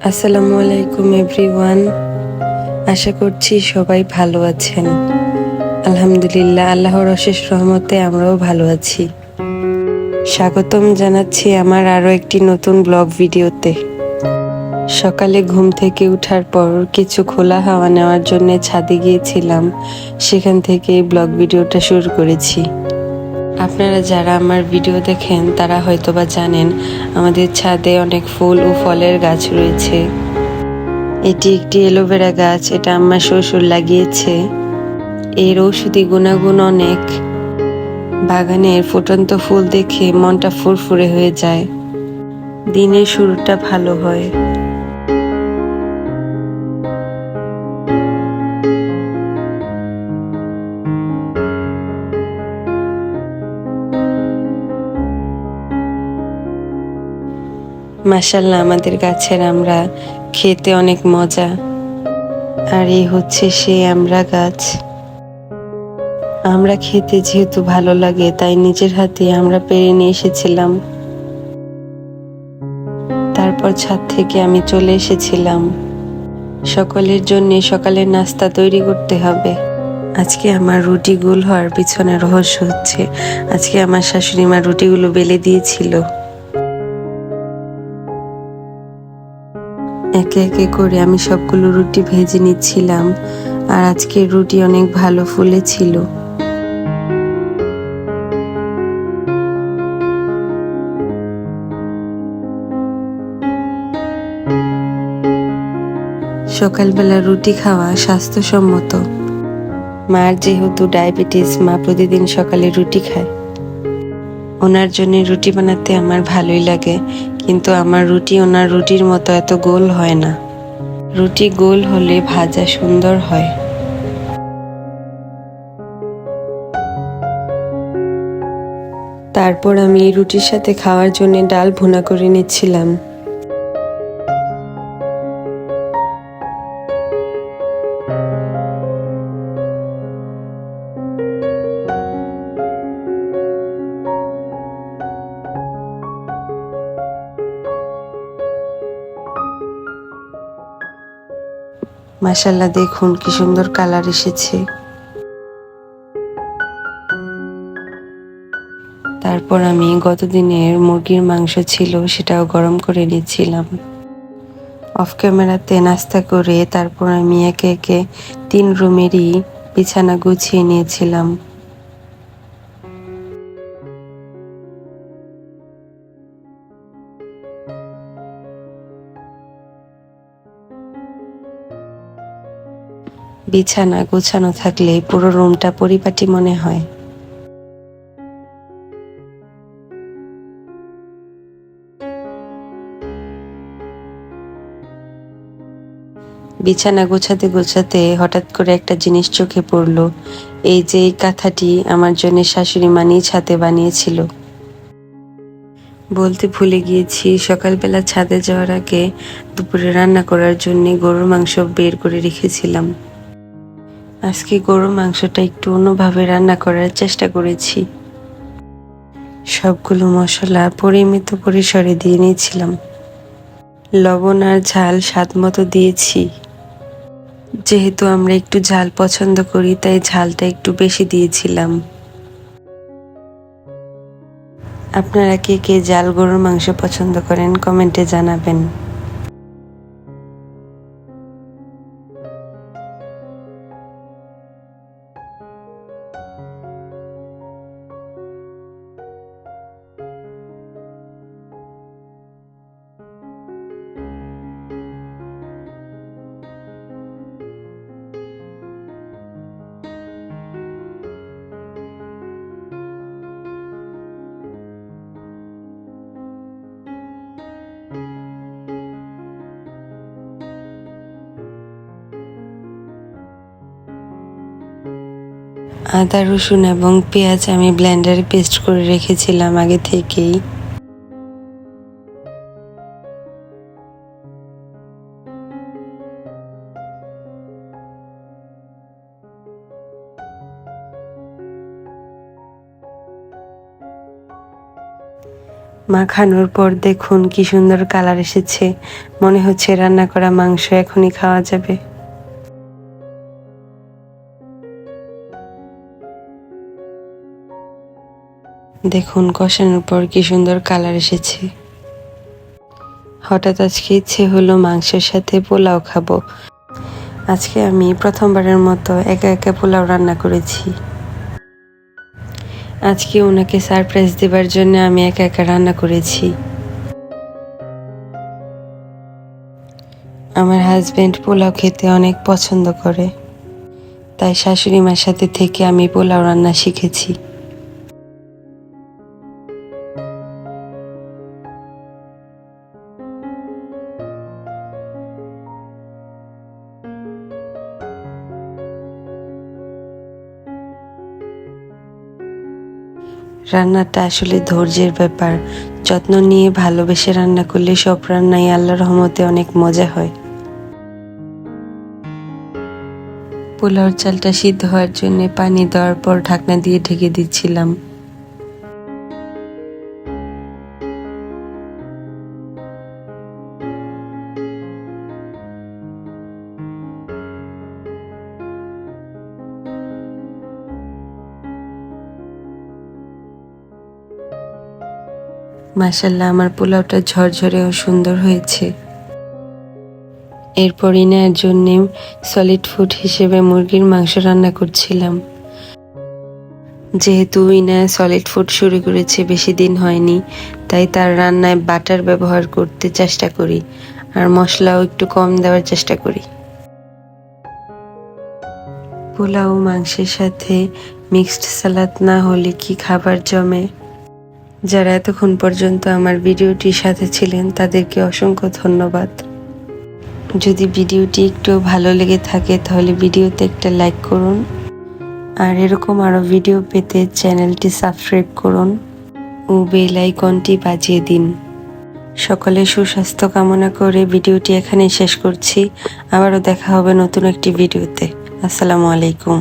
আসসালামু আলাইকুম এভরিওয়ান। আশা করছি সবাই ভালো আছেন। আলহামদুলিল্লাহ, আল্লাহর অশেষ রহমতে আমরাও ভালো আছি। স্বাগতম জানাচ্ছি আমার আরও একটি নতুন ব্লগ ভিডিওতে। সকালে ঘুম থেকে ওঠার পর কিছু খোলা হাওয়া নেওয়ার জন্য ছাদে গিয়েছিলাম, সেখান থেকে ব্লগ ভিডিওটা শুরু করেছি। আপনারা যারা আমার ভিডিও দেখেন তারা হয়তোবা জানেন আমাদের ছাদে অনেক ফুল ও ফলের গাছ রয়েছে। এটি একটি অ্যালোভেরা গাছ, এটা আমার শ্বশুর লাগিয়েছে। এর ঔষধি গুণাগুণ অনেক। বাগানের ফুটন্ত ফুল দেখে মনটা ফুরফুরে হয়ে যায়, দিনের শুরুটা ভালো হয়। মাশাআল্লাহ, আমাদের গাছের আমরা খেতে অনেক মজা। আর এই হচ্ছে সেই আমরা গাছ। আমরা খেতে যেহেতু ভালো লাগে তাই নিজের হাতে আমরা পেড়ে নিয়ে এসেছিলাম। তারপর ছাদ থেকে আমি চলে এসেছিলাম। সকলের জন্য সকালের নাস্তা তৈরি করতে হবে। আজকে আমার রুটি গোল হওয়ার পিছনে রহস্য হচ্ছে, আজকে আমার শাশুড়ি মা রুটিগুলো বেলে দিয়েছিল। একে একে করে আমি সবগুলো রুটি ভেজে নিচ্ছিলাম, আর আজকের রুটি অনেক ভালো ফুলেছিল। সকালবেলা রুটি খাওয়া স্বাস্থ্যসম্মত। মার যেহেতু ডায়াবেটিস, মা প্রতিদিন সকালে রুটি খায়। ওনার জন্য রুটি বানাতে আমার ভালোই লাগে, কিন্তু আমার রুটি ওনার রুটির মতো এত গোল হয় না। রুটি গোল হলে ভাজা সুন্দর হয়। তারপর আমি এই রুটির সাথে খাওয়ার জন্য ডাল ভুনা করে নিচ্ছিলাম। মাশাআল্লাহ, দেখুন কি সুন্দর কালার এসেছে। তারপর আমি গতদিনের মুরগির মাংস ছিল সেটাও গরম করে নিচ্ছিলাম। অফ ক্যামেরাতে নাস্তা করে তারপর আমি একে একে 3 রুমেরই বিছানা গুছিয়ে নিয়েছিলাম। বিছানা গোছানো থাকলে পুরো রুমটা পরিপাটি মনে হয়। বিছানা গোছাতে গোছাতে হঠাৎ করে একটা জিনিস চোখে পড়ল। এই যে এই কাঁথাটি আমার জন্য শাশুড়ি মা নিজ হাতে বানিয়েছিল। বলতে ভুলে গিয়েছি, সকালবেলা ছাদে যাওয়ার আগে দুপুরে রান্না করার জন্য গরুর মাংস বের করে রেখেছিলাম। আজকে গরুর মাংসটা একটু অন্যভাবে রান্না করার চেষ্টা করেছি। সবগুলো মশলা পরিমিত পরিসরে দিয়ে নিয়েছিলাম। লবণ আর ঝাল স্বাদ মতো দিয়েছি। যেহেতু আমরা একটু ঝাল পছন্দ করি তাই ঝালটা একটু বেশি দিয়েছিলাম। আপনারা কে কে ঝাল গরুর মাংস পছন্দ করেন কমেন্টে জানাবেন। আদা, রসুন এবং পেঁয়াজ আমি ব্লেন্ডারে পেস্ট করে রেখেছিলাম আগে থেকেই। মাখানোর পর দেখুন কি সুন্দর কালার এসেছে, মনে হচ্ছে রান্না করা মাংস এখনই খাওয়া যাবে। দেখুন কষানোর পর কি সুন্দর কালার এসেছে। হঠাৎ আজকে ইচ্ছে হলো মাংসের সাথে পোলাও খাবো। আজকে আমি প্রথমবারের মতো একা একা পোলাও রান্না করেছি। আজকে ওনাকে সারপ্রাইজ দেবার জন্য আমি একা একা রান্না করেছি। আমার হাজবেন্ড পোলাও খেতে অনেক পছন্দ করে, তাই শাশুড়ি মার সাথে থেকে আমি পোলাও রান্না শিখেছি। রান্নাটা আসলে ধৈর্যের ব্যাপার। যত্ন নিয়ে ভালোবেসে রান্না করলে সব রান্নাই আল্লাহর রহমতে অনেক মজা হয়। পোলাওর চালটা সিদ্ধ হওয়ার জন্য পানি দেওয়ার পর ঢাকনা দিয়ে ঢেকে দিচ্ছিলাম। মাশাআল্লাহ, আমার পোলাওটা ঝরঝরে ও সুন্দর হয়েছে। এরপর ইনার জন্য সলিড ফুড হিসেবে মুরগির মাংস রান্না করছিলাম। যেহেতু ইনা সলিড ফুড শুরু করেছে বেশি দিন হয়নি, তাই তার রান্নায় বাটার ব্যবহার করতে চেষ্টা করি, আর মশলাও একটু কম দেওয়ার চেষ্টা করি। পোলাও মাংসের সাথে মিক্সড সালাদ না হলে কি খাবার জমে। যারা এতক্ষণ পর্যন্ত আমার ভিডিওটির সাথে ছিলেন তাদেরকে অসংখ্য ধন্যবাদ। যদি ভিডিওটি একটু ভালো লেগে থাকে তাহলে ভিডিওতে একটা লাইক করুন, আর এরকম আরও ভিডিও পেতে চ্যানেলটি সাবস্ক্রাইব করুন ও বেল আইকনটি বাজিয়ে দিন। সকলে সুস্বাস্থ্য কামনা করে ভিডিওটি এখানেই শেষ করছি। আবারও দেখা হবে নতুন একটি ভিডিওতে। আসসালামু আলাইকুম।